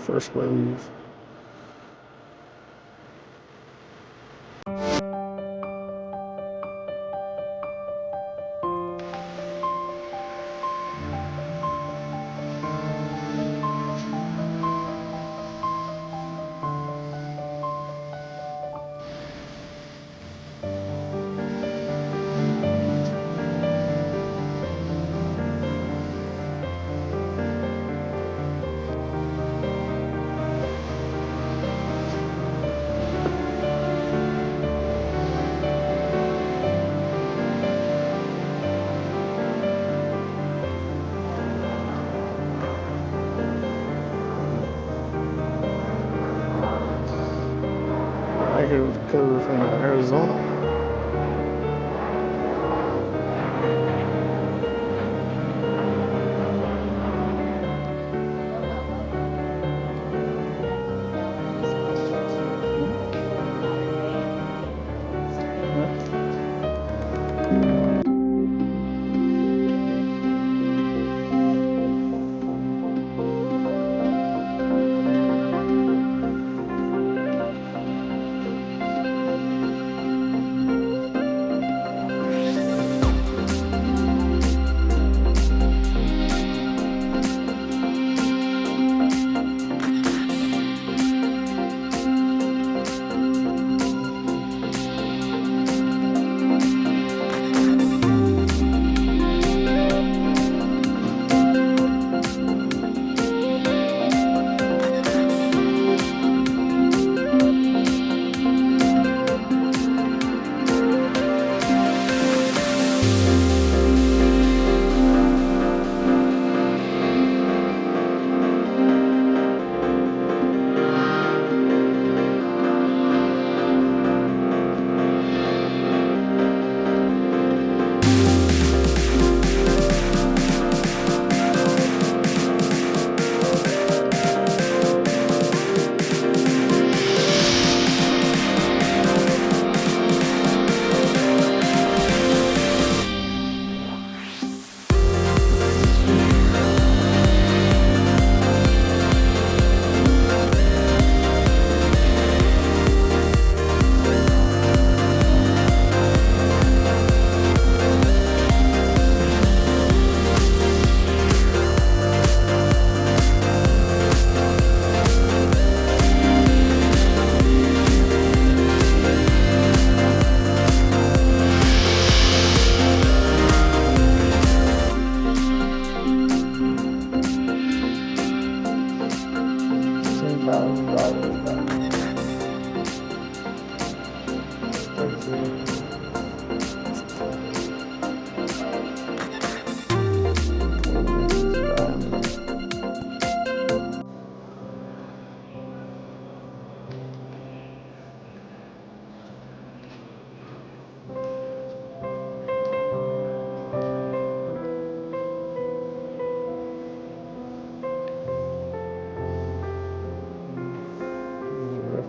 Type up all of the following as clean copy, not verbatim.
first wave. Right here with the cover from Arizona.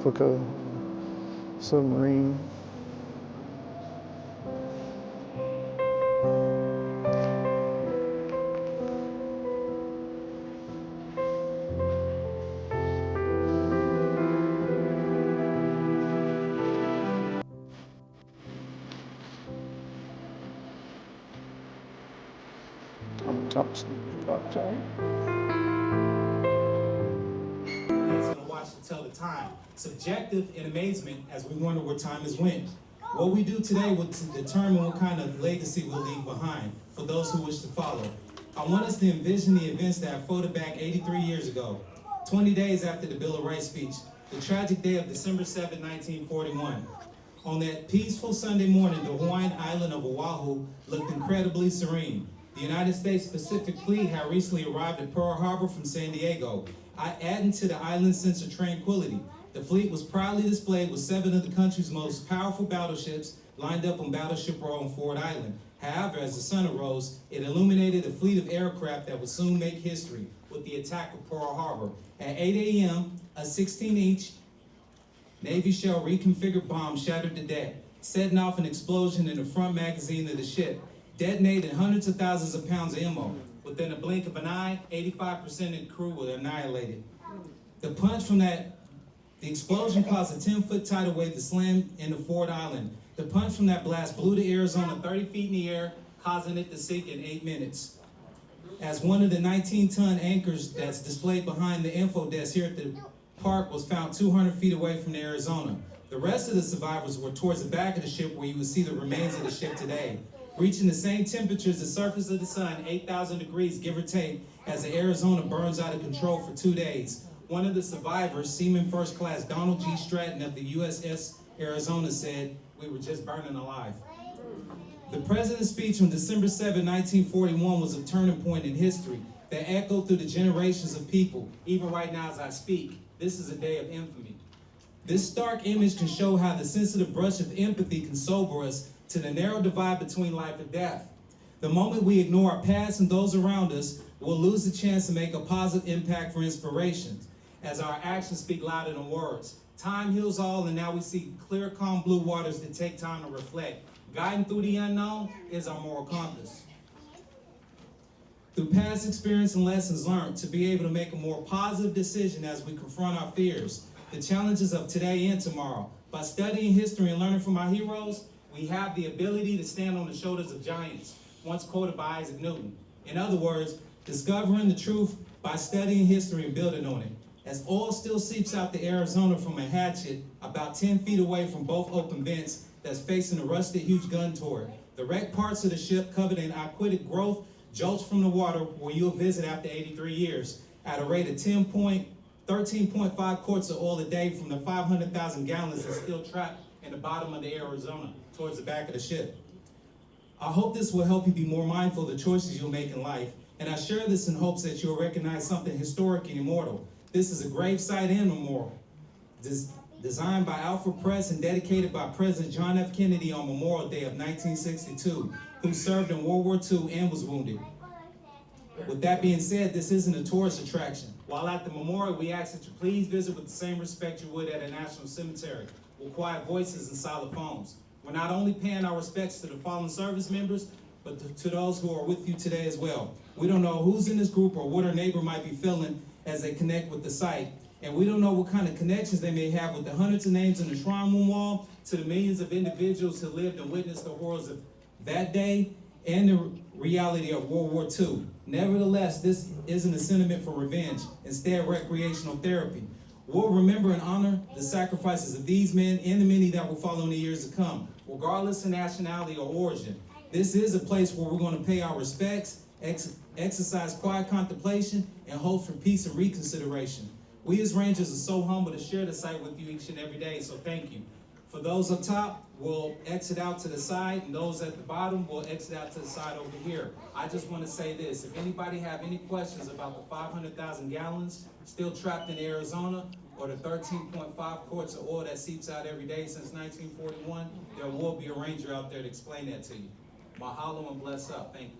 Replica submarine. Top time. Watch to tell the time. Subjective and amazement as we wonder where time has went. What we do today will determine what kind of legacy we'll leave behind for those who wish to follow. I want us to envision the events that have floated back 83 years ago, 20 days after the Bill of Rights speech, the tragic day of December 7, 1941. On that peaceful Sunday morning, the Hawaiian island of Oahu looked incredibly serene. The United States Pacific Fleet had recently arrived at Pearl Harbor from San Diego, adding to the island's sense of tranquility. The fleet was proudly displayed with 7 of the country's most powerful battleships lined up on Battleship Row on Ford Island. However, as the sun arose, it illuminated a fleet of aircraft that would soon make history with the attack of Pearl Harbor. At 8 a.m., a 16-inch Navy shell reconfigured bomb shattered the deck, setting off an explosion in the front magazine of the ship, detonated hundreds of thousands of pounds of ammo. Within a blink of an eye, 85% of the crew were annihilated. The punch from the explosion caused a 10-foot tidal wave to slam into Ford Island. The punch from that blast blew the Arizona 30 feet in the air, causing it to sink in 8 minutes. As one of the 19-ton anchors that's displayed behind the info desk here at the park was found 200 feet away from the Arizona. The rest of the survivors were towards the back of the ship where you would see the remains of the ship today, reaching the same temperature as the surface of the sun, 8,000 degrees, give or take, as the Arizona burns out of control for 2 days. One of the survivors, Seaman First Class Donald G. Stratton of the USS Arizona, said, "We were just burning alive." The president's speech on December 7, 1941 was a turning point in history that echoed through the generations of people. Even right now as I speak, this is a day of infamy. This stark image can show how the sensitive brush of empathy can sober us to the narrow divide between life and death. The moment we ignore our past and those around us, we'll lose the chance to make a positive impact for inspiration, as our actions speak louder than words. Time heals all, and now we see clear, calm blue waters that take time to reflect. Guiding through the unknown is our moral compass. Through past experience and lessons learned, to be able to make a more positive decision as we confront our fears, the challenges of today and tomorrow. By studying history and learning from our heroes, we have the ability to stand on the shoulders of giants, once quoted by Isaac Newton. In other words, discovering the truth by studying history and building on it. As oil still seeps out the Arizona from a hatchet about 10 feet away from both open vents that's facing a rusted huge gun turret, the wrecked parts of the ship covered in aquatic growth jolts from the water where you'll visit after 83 years at a rate of 13.5 quarts of oil a day from the 500,000 gallons that's still trapped in the bottom of the Arizona towards the back of the ship. I hope this will help you be more mindful of the choices you'll make in life, and I share this in hopes that you'll recognize something historic and immortal. This is a gravesite and memorial, designed by Alfred Press and dedicated by President John F. Kennedy on Memorial Day of 1962, who served in World War II and was wounded. With that being said, this isn't a tourist attraction. While at the memorial, we ask that you please visit with the same respect you would at a national cemetery, with quiet voices and silent phones. We're not only paying our respects to the fallen service members, but to those who are with you today as well. We don't know who's in this group or what our neighbor might be feeling as they connect with the site. And we don't know what kind of connections they may have with the hundreds of names in the shrine room wall to the millions of individuals who lived and witnessed the horrors of that day and the reality of World War II. Nevertheless, this isn't a sentiment for revenge, instead recreational therapy. We'll remember and honor the sacrifices of these men and the many that will follow in the years to come, regardless of nationality or origin. This is a place where we're going to pay our respects, exercise quiet contemplation, and hope for peace and reconsideration. We as Rangers are so humble to share the site with you each and every day, so thank you. For those up top, we'll exit out to the side, and those at the bottom will exit out to the side over here. I just want to say this, if anybody have any questions about the 500,000 gallons still trapped in Arizona, or the 13.5 quarts of oil that seeps out every day since 1941, there will be a ranger out there to explain that to you. Mahalo and bless up. Thank you.